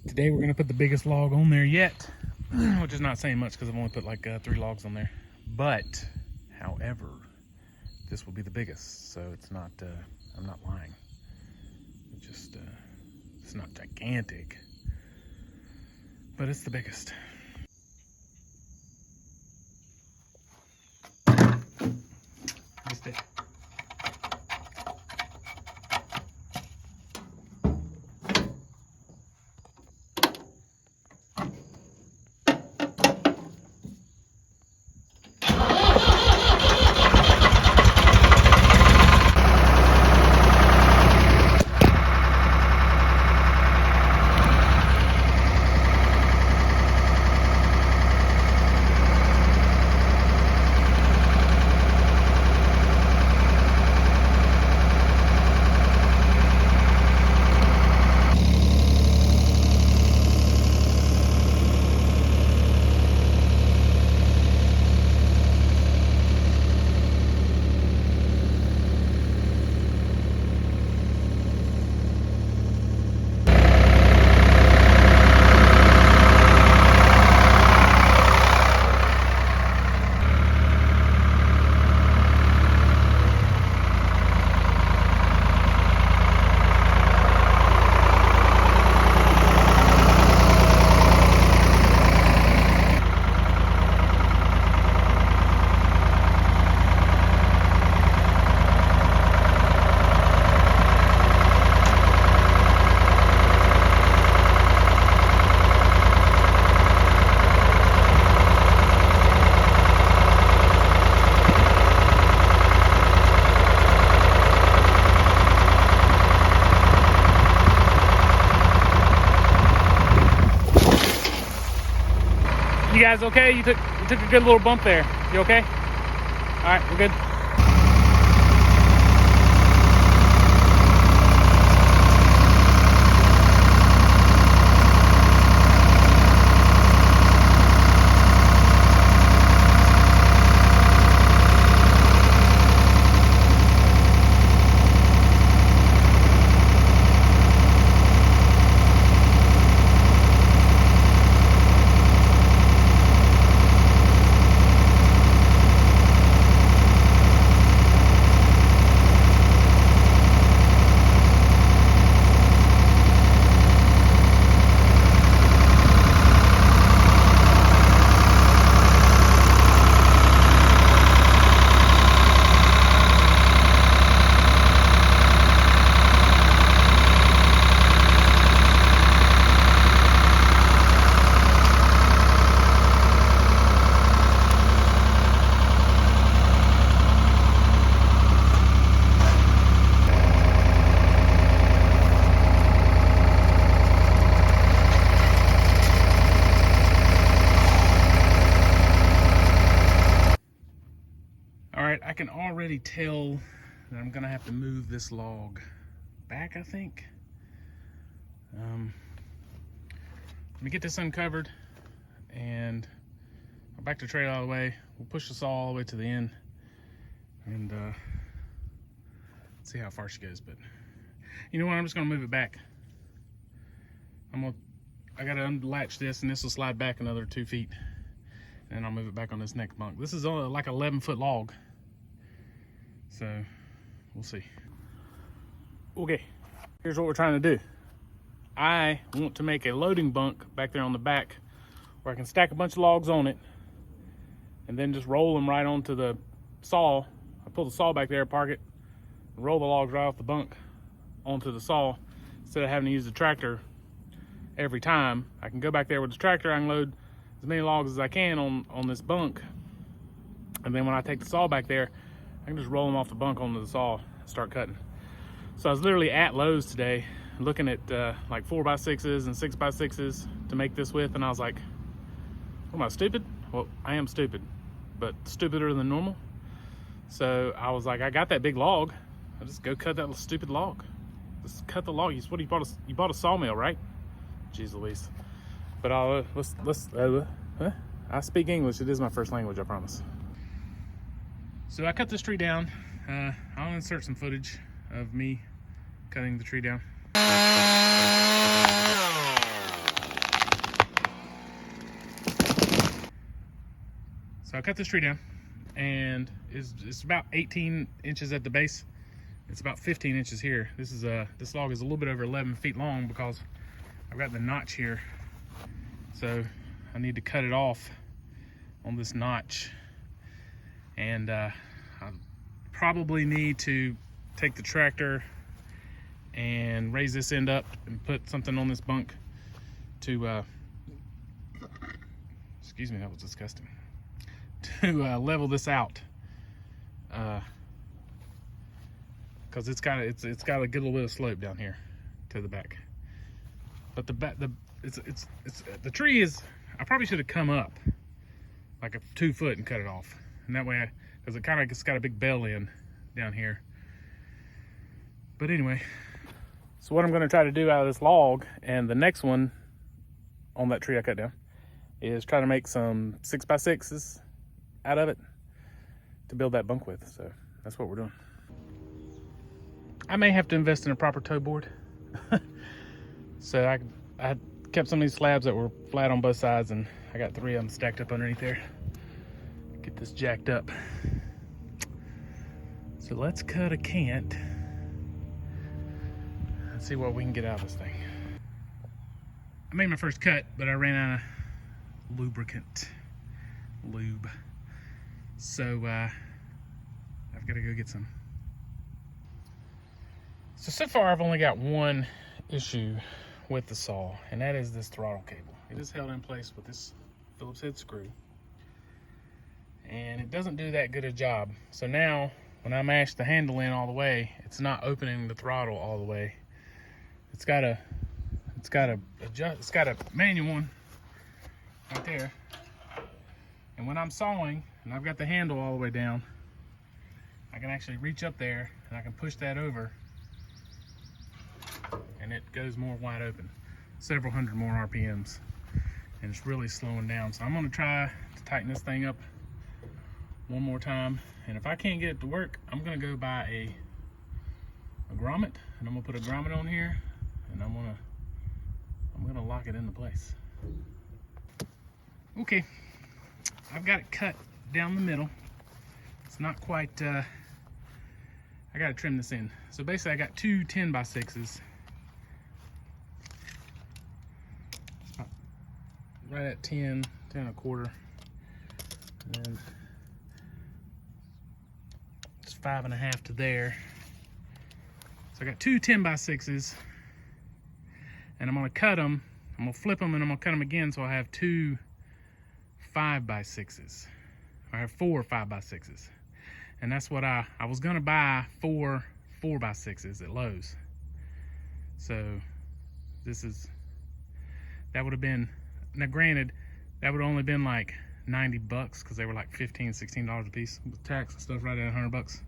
Today we're gonna put the biggest log on there yet, which is not saying much because I've only put like 3 logs on there. But, however, this will be the biggest, so it's not, I'm not lying. It just, it's not gigantic, but it's the biggest. Missed it. You guys okay? You took a good little bump there. You okay? All right, we're good. All right, I can already tell that I'm gonna have to move this log back, I think. Let me get this uncovered and I'll back the trailer all the way. We'll push the saw all the way to the end and see how far she goes. But you know what, I'm just gonna move it back. I gotta unlatch this and this will slide back another 2 feet. And I'll move it back on this next bunk. This is like 11-foot log. So, we'll see. Okay, here's what we're trying to do. I want to make a loading bunk back there on the back where I can stack a bunch of logs on it and then just roll them right onto the saw. I pull the saw back there, park it, and roll the logs right off the bunk onto the saw instead of having to use the tractor every time. I can go back there with the tractor, I can load as many logs as I can on this bunk, and then when I take the saw back there, I can just roll them off the bunk onto the saw and start cutting. So I was literally at Lowe's today looking at like 4x6s and 6x6s to make this with, and I was like, am I stupid? Well, I am stupid, but stupider than normal. So I was like, I got that big log, I'll just go cut that stupid log. Just cut the log. You bought a sawmill, right? Jeez Louise. But I speak English. It is my first language, I promise. So I cut this tree down. I'll insert some footage of me cutting the tree down. I cut this tree down, and it's about 18 inches at the base. It's about 15 inches here. This log is a little bit over 11 feet long because I've got the notch here. So I need to cut it off on this notch. And I probably need to take the tractor and raise this end up and put something on this bunk to, excuse me, that was disgusting, to level this out. Because it's got a good little bit of slope down here to the back. But the tree is, I probably should have come up like a 2 foot and cut it off. And that way, because it's got a big bell end down here. But anyway, so what I'm going to try to do out of this log and the next one on that tree I cut down is try to make some 6x6s out of it to build that bunk with. So that's what we're doing. I may have to invest in a proper toe board. So I kept some of these slabs that were flat on both sides, and I got 3 of them stacked up underneath there. Get this jacked up. So let's cut a cant. Let's see what we can get out of this thing. I made my first cut, but I ran out of lube. So I've got to go get some. So far I've only got one issue with the saw, and that is this throttle cable. It is held in place with this Phillips head screw, and it doesn't do that good a job. So now when I mash the handle in all the way, it's not opening the throttle all the way. It's got a manual one right there, and when I'm sawing and I've got the handle all the way down, I can actually reach up there and I can push that over, and it goes more wide open, several hundred more RPMs, and it's really slowing down. So I'm going to try to tighten this thing up one more time, and if I can't get it to work, I'm going to go buy a grommet, and I'm going to put a grommet on here, and I'm going to lock it into place. Okay, I've got it cut down the middle. It's not quite, I got to trim this in. So basically I got 2 10x6s. Right at 10 1/4. And then it's 5.5 to there. So I got 2 10x6s, and I'm gonna cut them. I'm gonna flip them and I'm gonna cut them again, so I have 2 5x6s. I have 4 5x6s, and that's what I was gonna buy 4 4x6s at Lowe's. So that would have been, now granted, that would have only been like $90 because they were like $15, $16 a piece with tax and stuff, right at $100,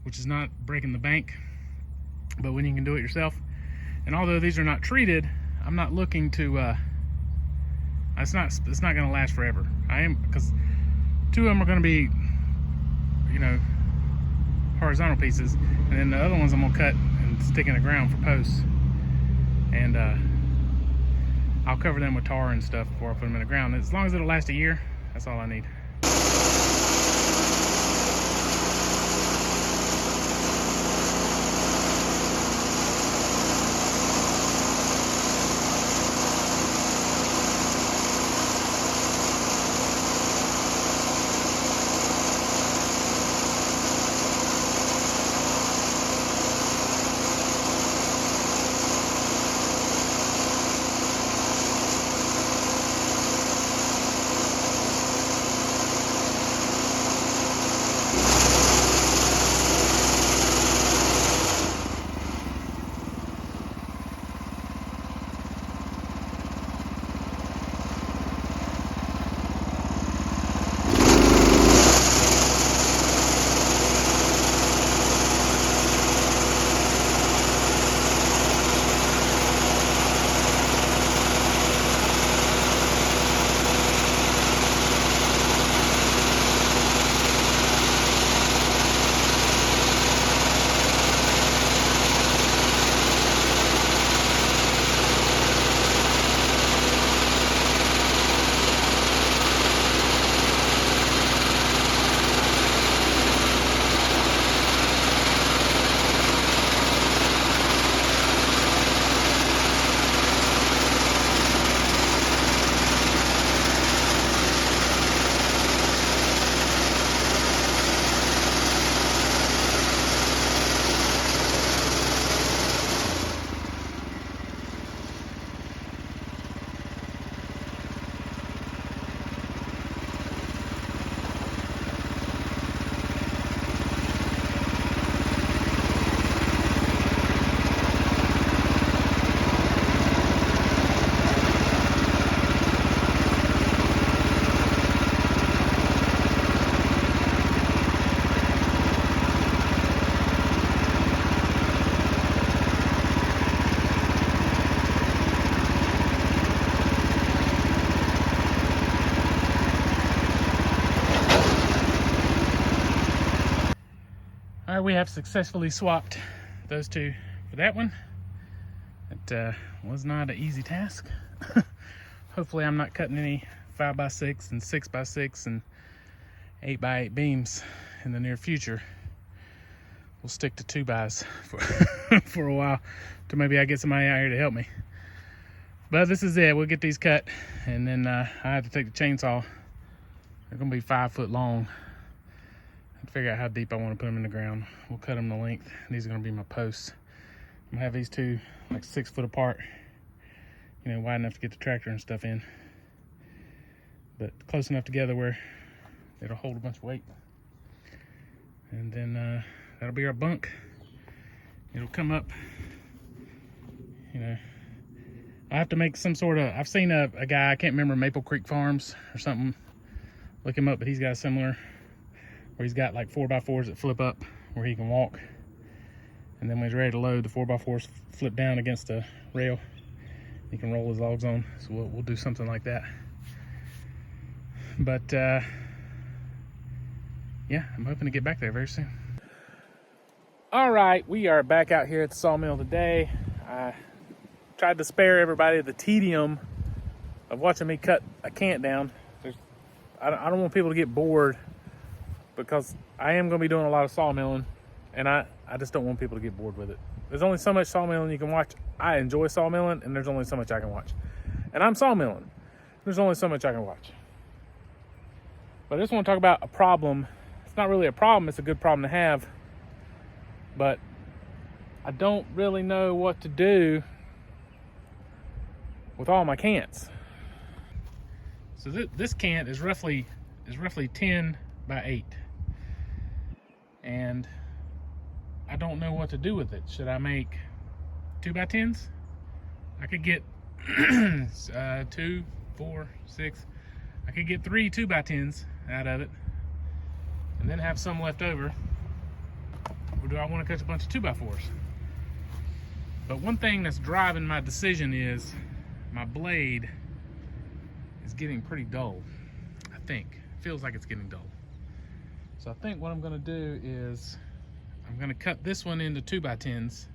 which is not breaking the bank. But when you can do it yourself, and although these are not treated, I'm not looking to. It's not going to last forever. Because 2 of them are going to be, horizontal pieces, and then the other ones I'm going to cut and stick in the ground for posts. And I'll cover them with tar and stuff before I put them in the ground. As long as it'll last a year, that's all I need. right, we have successfully swapped those two for that one. It was not an easy task. Hopefully I'm not cutting any 5x6 and 6x6 and 8x8 beams in the near future. We'll stick to 2x for a while till maybe I get somebody out here to help me. But this is it. We'll get these cut, and then I have to take the chainsaw. They're gonna be 5 foot long. And figure out how deep I want to put them in the ground. We'll cut them to length. These are gonna be my posts. I'm gonna have these two like 6 foot apart. You know, wide enough to get the tractor and stuff in, but close enough together where it'll hold a bunch of weight. And then that'll be our bunk. It'll come up, you know. I have to make some sort of, I've seen a guy, I can't remember, Maple Creek Farms or something. Look him up, but he's got a similar, where he's got like 4x4s that flip up where he can walk. And then when he's ready to load, the 4x4s flip down against the rail. He can roll his logs on. So we'll do something like that. But yeah, I'm hoping to get back there very soon. All right, we are back out here at the sawmill today. I tried to spare everybody the tedium of watching me cut a cant down. I don't want people to get bored, because I am going to be doing a lot of sawmilling, and I just don't want people to get bored with it. There's only so much sawmilling you can watch. I enjoy sawmilling, and there's only so much I can watch. And I'm sawmilling. There's only so much I can watch. But I just want to talk about a problem. It's not really a problem, it's a good problem to have. But I don't really know what to do with all my cants. So this cant is roughly 10 by 8. And I don't know what to do with it. Should I make 2x10s? I could get 2, 4, 6. I could get 3 2x10s out of it, and then have some left over. Or do I want to cut a bunch of 2x4s? But one thing that's driving my decision is my blade is getting pretty dull. I think. Feels like it's getting dull. So I think what I'm going to do is I'm going to cut this one into 2x10s.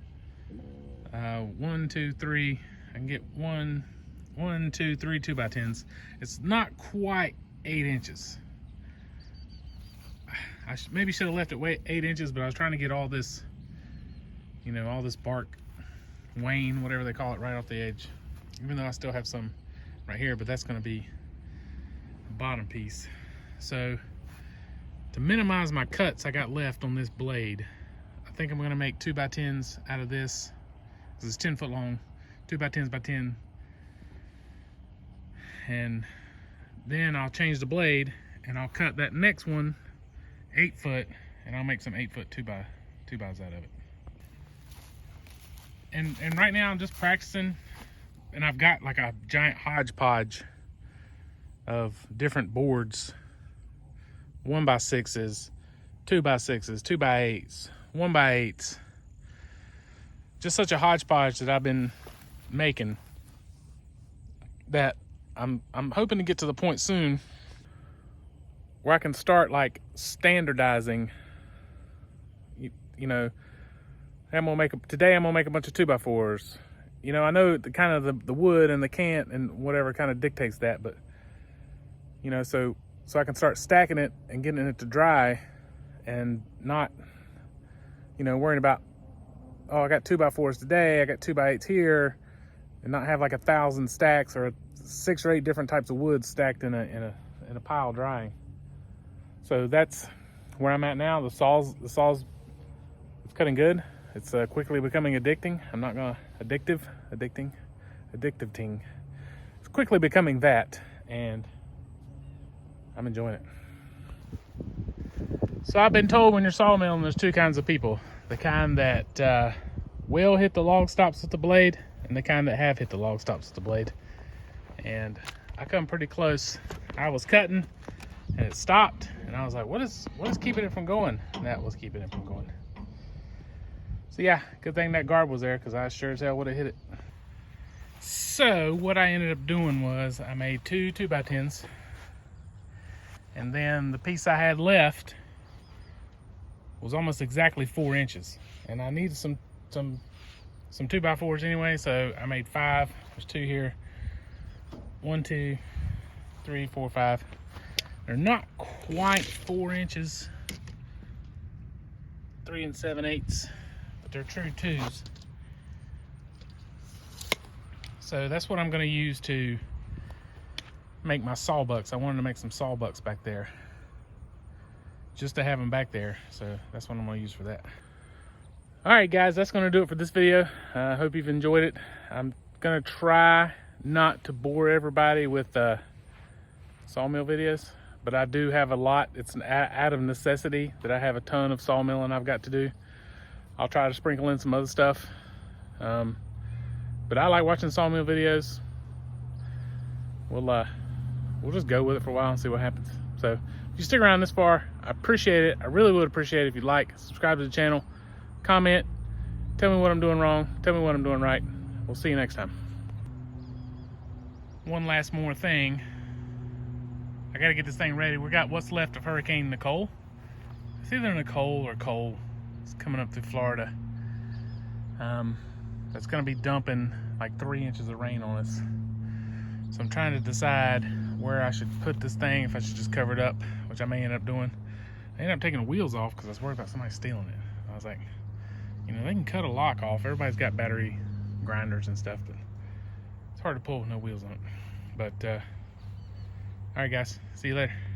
1, 2, 3. I can get 1, 2, 3 2x10s. It's not quite 8 inches. I maybe should have left it 8 inches, but I was trying to get all this, you know, all this bark, wane, whatever they call it, right off the edge. Even though I still have some right here, but that's going to be the bottom piece. So to minimize my cuts I got left on this blade, I think I'm going to make 2x10s out of this. This is 10 foot long, 2x10s by 10. And then I'll change the blade and I'll cut that next one 8 foot, and I'll make some 8 foot 2x2s out of it. And right now I'm just practicing, and I've got like a giant hodgepodge of different boards. 1x6s, 2x6s, 2x8s, 1x8s. Just such a hodgepodge that I've been making, that I'm hoping to get to the point soon where I can start like standardizing. You know, today I'm gonna make a bunch of 2x4s. You know, I know the kind of the wood and the cant and whatever kind of dictates that, but you know, so I can start stacking it and getting it to dry, and not, you know, worrying about, oh, I got 2x4s today, I got 2x8s here, and not have like 1,000 stacks or 6 or 8 different types of wood stacked in a pile drying. So that's where I'm at now. The saw's it's cutting good. It's quickly becoming addicting. I'm not gonna addictive ting. It's quickly becoming that, and I'm enjoying it. So I've been told when you're sawmilling, there's 2 kinds of people: the kind that will hit the log stops with the blade, and the kind that have hit the log stops with the blade. And I come pretty close. I was cutting and it stopped, and I was like, what is keeping it from going? And that was keeping it from going. So yeah, good thing that guard was there, because I sure as hell would have hit it. So what I ended up doing was I made 2 2x10s, and then the piece I had left was almost exactly 4 inches. And I needed some 2x4s anyway, so I made 5. There's 2 here. 1, 2, 3, 4, 5. They're not quite 4 inches, 3 7/8, but they're true 2s. So that's what I'm going to use to make my sawbucks. I wanted to make some sawbucks back there, just to have them back there. So that's what I'm going to use for that. All right, guys, that's going to do it for this video. I hope you've enjoyed it. I'm going to try not to bore everybody with sawmill videos, but I do have a lot. It's out of necessity that I have a ton of sawmilling I've got to do. I'll try to sprinkle in some other stuff. But I like watching sawmill videos. We'll just go with it for a while and see what happens. So if you stick around this far, I appreciate it. I really would appreciate it if you'd like, subscribe to the channel, comment, tell me what I'm doing wrong, tell me what I'm doing right. We'll see you next time. One last more thing. I gotta get this thing ready. We got what's left of Hurricane Nicole. It's either Nicole or Cole. It's coming up through Florida. That's gonna be dumping like 3 inches of rain on us. So I'm trying to decide where I should put this thing, if I should just cover it up, which I may end up doing. I ended up taking the wheels off because I was worried about somebody stealing it. I was like, you know, they can cut a lock off. Everybody's got battery grinders and stuff, but it's hard to pull with no wheels on it. But all right, guys, see you later.